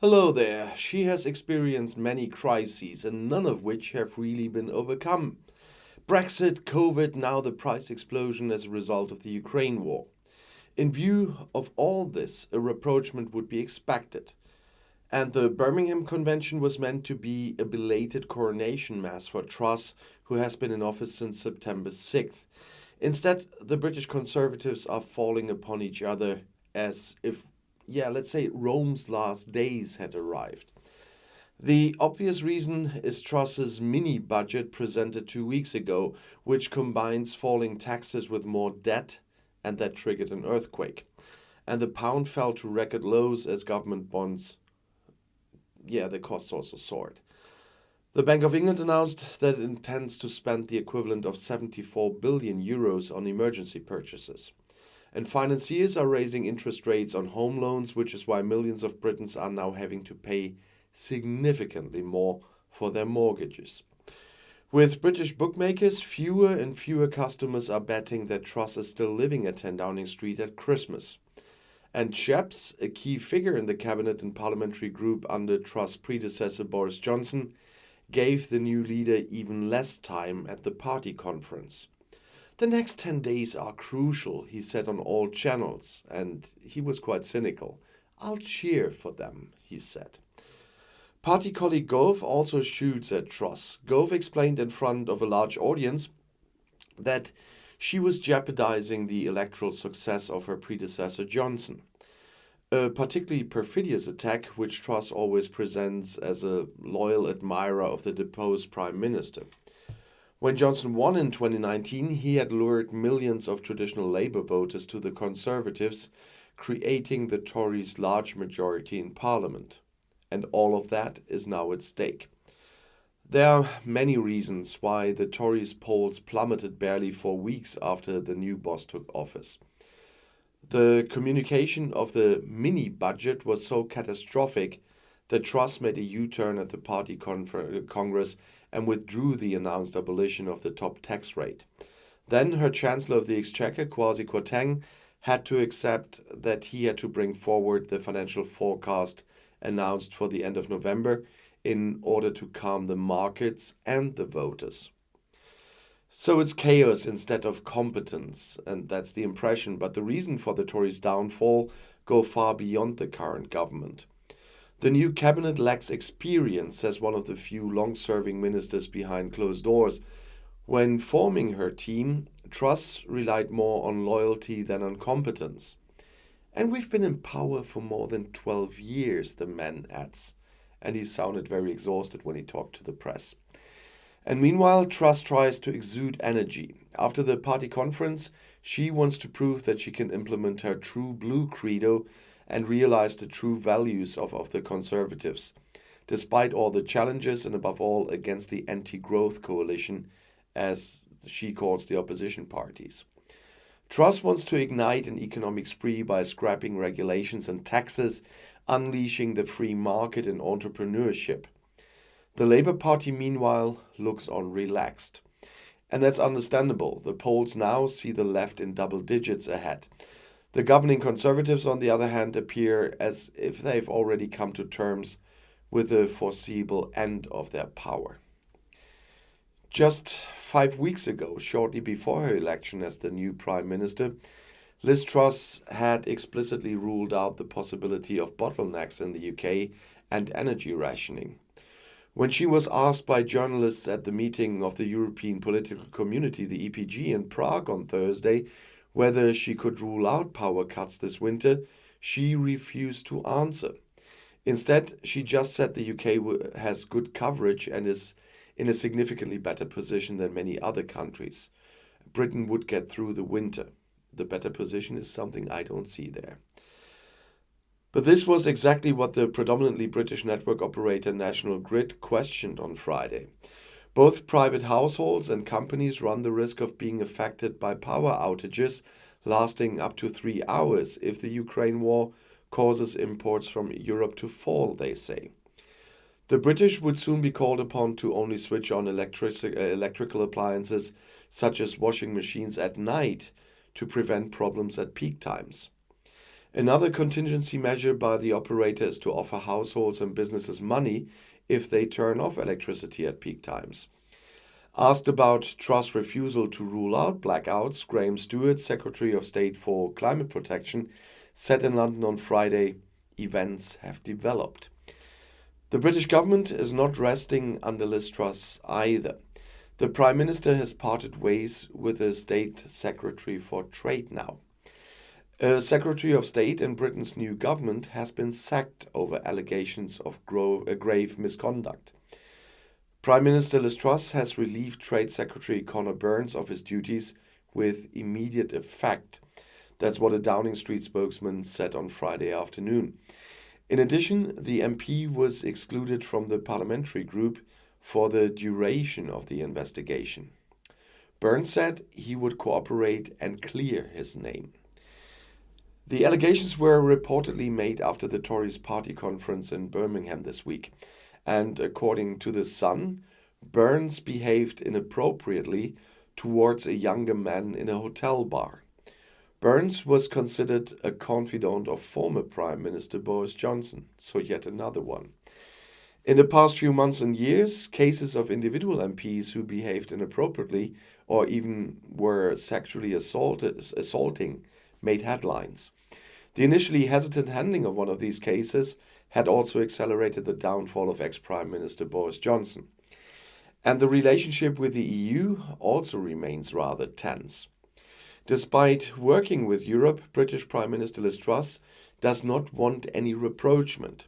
Hello there. She has experienced many crises and none of which have really been overcome. Brexit, COVID, now the price explosion as a result of the Ukraine war. In view of all this, a rapprochement would be expected. And the Birmingham Convention was meant to be a belated coronation mass for Truss, who has been in office since September 6th. Instead, the British Conservatives are falling upon each other as if, let's say Rome's last days had arrived. The obvious reason is Truss's mini budget presented 2 weeks ago, which combines falling taxes with more debt, and that triggered an earthquake. And the pound fell to record lows as government bonds, the costs also soared. The Bank of England announced that it intends to spend the equivalent of 74 billion euros on emergency purchases. And financiers are raising interest rates on home loans, which is why millions of Britons are now having to pay significantly more for their mortgages. With British bookmakers, fewer and fewer customers are betting that Truss is still living at 10 Downing Street at Christmas. And Sheps, a key figure in the cabinet and parliamentary group under Truss' predecessor Boris Johnson, gave the new leader even less time at the party conference. The next 10 days are crucial, he said on all channels, and he was quite cynical. I'll cheer for them, he said. Party colleague Gove also shoots at Truss. Gove explained in front of a large audience that she was jeopardizing the electoral success of her predecessor Johnson. A particularly perfidious attack, which Truss always presents as a loyal admirer of the deposed Prime Minister. When Johnson won in 2019, he had lured millions of traditional Labour voters to the Conservatives, creating the Tories' large majority in Parliament. And all of that is now at stake. There are many reasons why the Tories' polls plummeted barely 4 weeks after the new boss took office. The communication of the mini budget was so catastrophic that Truss made a U-turn at the party Congress and withdrew the announced abolition of the top tax rate. Then her Chancellor of the Exchequer, Kwasi Kwarteng, had to accept that he had to bring forward the financial forecast announced for the end of November in order to calm the markets and the voters. So it's chaos instead of competence, and that's the impression. But the reason for the Tories' downfall go far beyond the current government. The new cabinet lacks experience, says one of the few long-serving ministers behind closed doors. When forming her team, Truss relied more on loyalty than on competence. And we've been in power for more than 12 years, the man adds. And he sounded very exhausted when he talked to the press. And meanwhile, Truss tries to exude energy. After the party conference, she wants to prove that she can implement her true blue credo and realize the true values of the Conservatives, despite all the challenges and above all against the anti-growth coalition, as she calls the opposition parties. Truss wants to ignite an economic spree by scrapping regulations and taxes, unleashing the free market and entrepreneurship. The Labour Party, meanwhile, looks on relaxed. And that's understandable. The polls now see the left in double digits ahead. The governing Conservatives, on the other hand, appear as if they've already come to terms with the foreseeable end of their power. Just 5 weeks ago, shortly before her election as the new Prime Minister, Liz Truss had explicitly ruled out the possibility of bottlenecks in the UK and energy rationing. When she was asked by journalists at the meeting of the European Political Community, the EPG, in Prague on Thursday, whether she could rule out power cuts this winter, she refused to answer. Instead, she just said the UK has good coverage and is in a significantly better position than many other countries. Britain would get through the winter. The better position is something I don't see there. But this was exactly what the predominantly British network operator National Grid questioned on Friday. Both private households and companies run the risk of being affected by power outages lasting up to 3 hours if the Ukraine war causes imports from Europe to fall, they say. The British would soon be called upon to only switch on electrical appliances such as washing machines at night to prevent problems at peak times. Another contingency measure by the operator is to offer households and businesses money if they turn off electricity at peak times. Asked about Truss' refusal to rule out blackouts, Graham Stewart, Secretary of State for Climate Protection, said in London on Friday, events have developed. The British government is not resting under Liz Truss either. The Prime Minister has parted ways with the State Secretary for Trade now. A Secretary of State in Britain's new government has been sacked over allegations of grave misconduct. Prime Minister Liz Truss has relieved Trade Secretary Conor Burns of his duties with immediate effect. That's what a Downing Street spokesman said on Friday afternoon. In addition, the MP was excluded from the parliamentary group for the duration of the investigation. Burns said he would cooperate and clear his name. The allegations were reportedly made after the Tories' party conference in Birmingham this week, and according to The Sun, Burns behaved inappropriately towards a younger man in a hotel bar. Burns was considered a confidant of former Prime Minister Boris Johnson, so yet another one. In the past few months and years, cases of individual MPs who behaved inappropriately or even were sexually assaulting made headlines. The initially hesitant handling of one of these cases had also accelerated the downfall of ex-Prime Minister Boris Johnson. And the relationship with the EU also remains rather tense. Despite working with Europe, British Prime Minister Liz Truss does not want any rapprochement.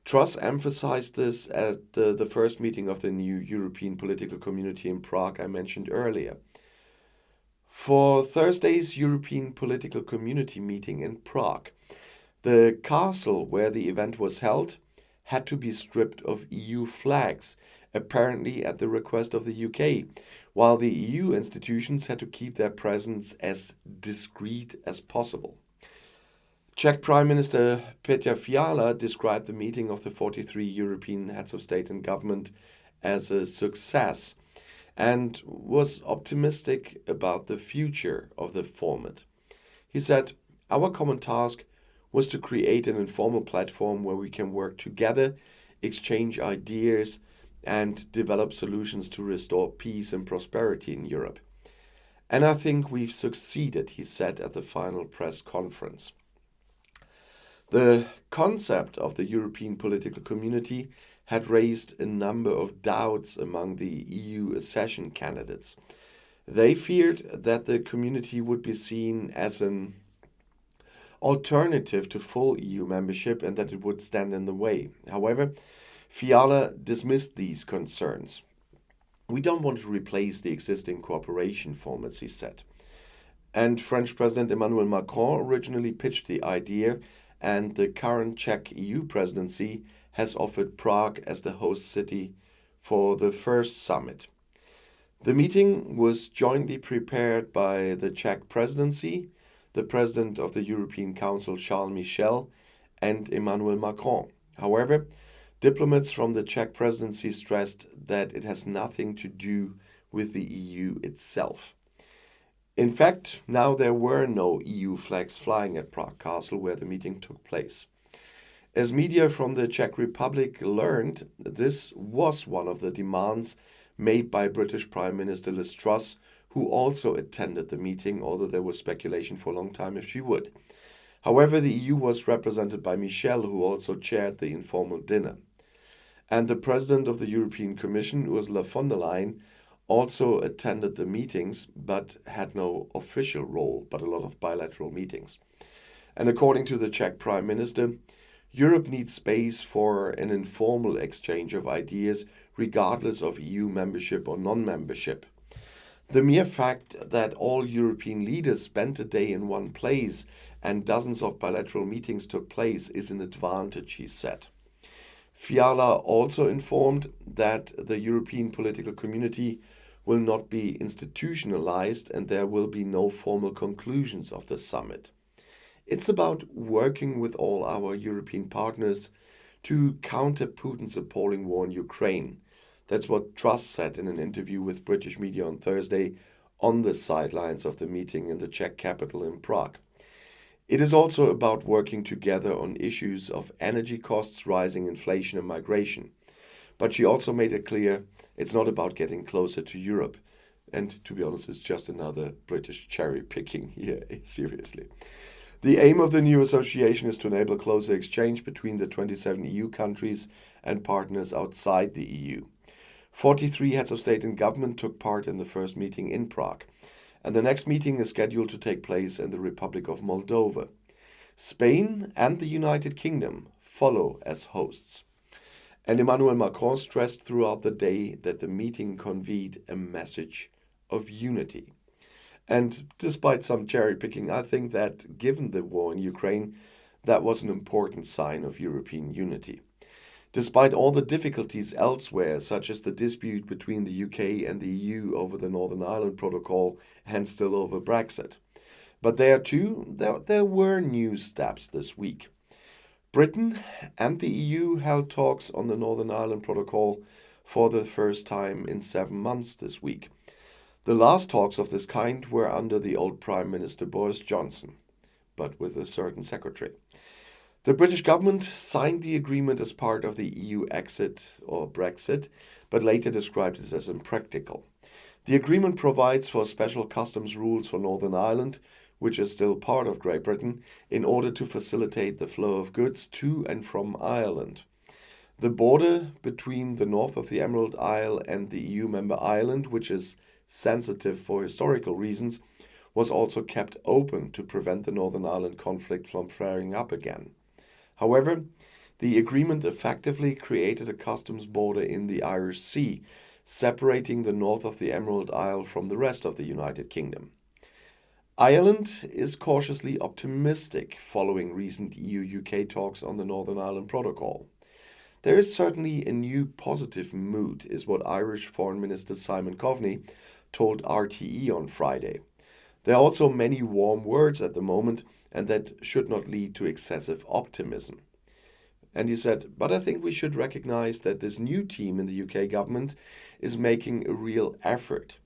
Truss emphasized this at the first meeting of the new European political community in Prague I mentioned earlier. For Thursday's European Political Community meeting in Prague, the castle where the event was held had to be stripped of EU flags, apparently at the request of the UK, while the EU institutions had to keep their presence as discreet as possible. Czech Prime Minister Petr Fiala described the meeting of the 43 European heads of state and government as a success and was optimistic about the future of the format. He said, "Our common task was to create an informal platform where we can work together, exchange ideas, and develop solutions to restore peace and prosperity in Europe. And I think we've succeeded," he said at the final press conference. The concept of the European political community had raised a number of doubts among the EU accession candidates. They feared that the community would be seen as an alternative to full EU membership and that it would stand in the way. However, Fiala dismissed these concerns. "We don't want to replace the existing cooperation formats," he said. And French President Emmanuel Macron originally pitched the idea, and the current Czech EU presidency has offered Prague as the host city for the first summit. The meeting was jointly prepared by the Czech presidency, the President of the European Council Charles Michel, and Emmanuel Macron. However, diplomats from the Czech presidency stressed that it has nothing to do with the EU itself. In fact, now there were no EU flags flying at Prague Castle where the meeting took place. As media from the Czech Republic learned, this was one of the demands made by British Prime Minister Liz Truss, who also attended the meeting, although there was speculation for a long time if she would. However, the EU was represented by Michel, who also chaired the informal dinner. And the President of the European Commission, Ursula von der Leyen, also attended the meetings but had no official role, but a lot of bilateral meetings. And according to the Czech Prime Minister, Europe needs space for an informal exchange of ideas regardless of EU membership or non-membership. The mere fact that all European leaders spent a day in one place and dozens of bilateral meetings took place is an advantage, he said. Fiala also informed that the European political community will not be institutionalized and there will be no formal conclusions of the summit. It's about working with all our European partners to counter Putin's appalling war in Ukraine. That's what Truss said in an interview with British media on Thursday on the sidelines of the meeting in the Czech capital in Prague. It is also about working together on issues of energy costs, rising inflation and migration. But she also made it clear it's not about getting closer to Europe. And to be honest, it's just another British cherry picking here, seriously. The aim of the new association is to enable closer exchange between the 27 EU countries and partners outside the EU. 43 heads of state and government took part in the first meeting in Prague, and the next meeting is scheduled to take place in the Republic of Moldova. Spain and the United Kingdom follow as hosts. And Emmanuel Macron stressed throughout the day that the meeting conveyed a message of unity. And despite some cherry picking, I think that given the war in Ukraine, that was an important sign of European unity. Despite all the difficulties elsewhere, such as the dispute between the UK and the EU over the Northern Ireland Protocol and still over Brexit. But there were new steps this week. Britain and the EU held talks on the Northern Ireland Protocol for the first time in 7 months this week. The last talks of this kind were under the old Prime Minister Boris Johnson, but with a certain secretary. The British government signed the agreement as part of the EU exit or Brexit, but later described it as impractical. The agreement provides for special customs rules for Northern Ireland, which is still part of Great Britain, in order to facilitate the flow of goods to and from Ireland. The border between the north of the Emerald Isle and the EU member Ireland, which is sensitive for historical reasons, was also kept open to prevent the Northern Ireland conflict from flaring up again. However, the agreement effectively created a customs border in the Irish Sea, separating the north of the Emerald Isle from the rest of the United Kingdom. Ireland is cautiously optimistic following recent EU-UK talks on the Northern Ireland Protocol. There is certainly a new positive mood, is what Irish Foreign Minister Simon Coveney told RTE on Friday. There are also many warm words at the moment, and that should not lead to excessive optimism. And he said, but I think we should recognize that this new team in the UK government is making a real effort.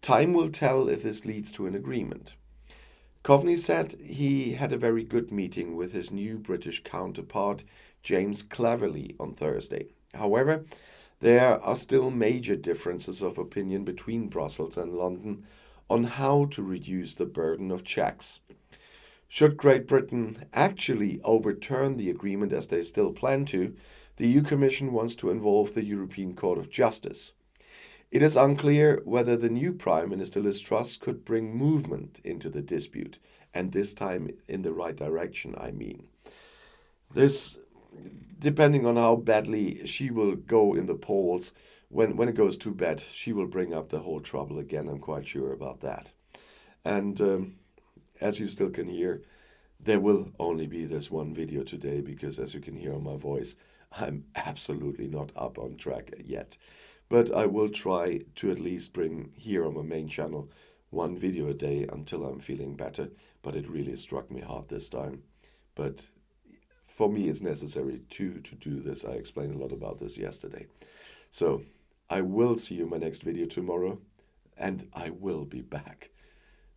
Time will tell if this leads to an agreement. Coveney said he had a very good meeting with his new British counterpart, James Cleverly, on Thursday. However, there are still major differences of opinion between Brussels and London on how to reduce the burden of checks. Should Great Britain actually overturn the agreement as they still plan to, the EU Commission wants to involve the European Court of Justice. It is unclear whether the new Prime Minister Liz Truss could bring movement into the dispute, and this time in the right direction, I mean. This, depending on how badly she will go in the polls, when it goes too bad, she will bring up the whole trouble again, I'm quite sure about that. And as you still can hear, there will only be this one video today because, as you can hear on my voice, I'm absolutely not up on track yet. But I will try to at least bring here on my main channel one video a day until I'm feeling better. But it really struck me hard this time. But for me, it's necessary to do this. I explained a lot about this yesterday. So I will see you in my next video tomorrow, and I will be back.